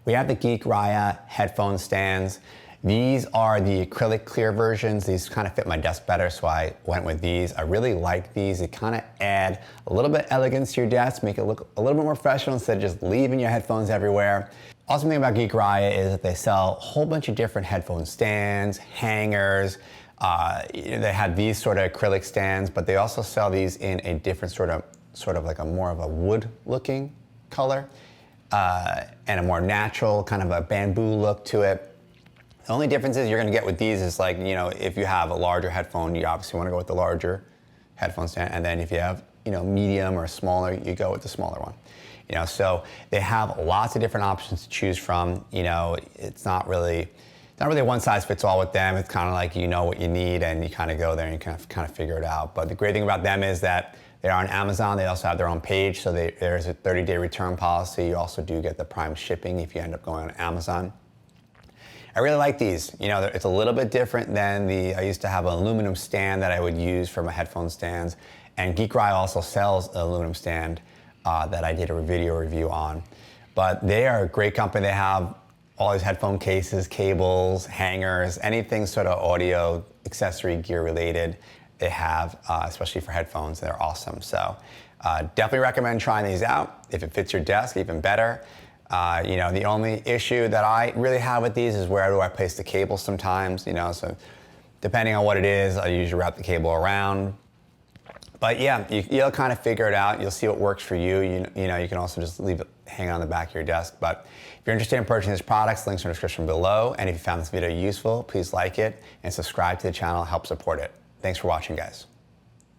We have the Geekria headphone stands. These are the acrylic clear versions. These kind of fit my desk better, so I went with these. I really like these. They kind of add a little bit of elegance to your desk, make it look a little bit more professional instead of just leaving your headphones everywhere. Awesome thing about Geekria is that they sell a whole bunch of different headphone stands, hangers. They have these sort of acrylic stands, but they also sell these in a different sort of like a more of a wood looking color and a more natural kind of a bamboo look to it. The only difference is you're going to get with these is like, you know, if you have a larger headphone, you obviously want to go with the larger headphone stand. And then if you have, you know, medium or smaller, you go with the smaller one. You know, so they have lots of different options to choose from. You know, it's not really one size fits all with them. It's kind of like you know what you need and you kind of go there and you kind of figure it out. But the great thing about them is that they are on Amazon. They also have their own page. So there's a 30-day return policy. You also do get the prime shipping if you end up going on Amazon. I really like these. You know, it's a little bit different than I used to have an aluminum stand that I would use for my headphone stands. And Geekria also sells an aluminum stand that I did a video review on. But they are a great company. They have all these headphone cases, cables, hangers, anything sort of audio, accessory, gear related. They have, especially for headphones, they're awesome. So definitely recommend trying these out. If it fits your desk, even better. You know, the only issue that I really have with these is where do I place the cable sometimes, you know, so depending on what it is, I usually wrap the cable around. But yeah, you'll kind of figure it out. You'll see what works for you. You know, you can also just leave it hanging on the back of your desk. But if you're interested in purchasing these products, links are in the description below. And if you found this video useful, please like it and subscribe to the channel, help support it. Thanks for watching, guys.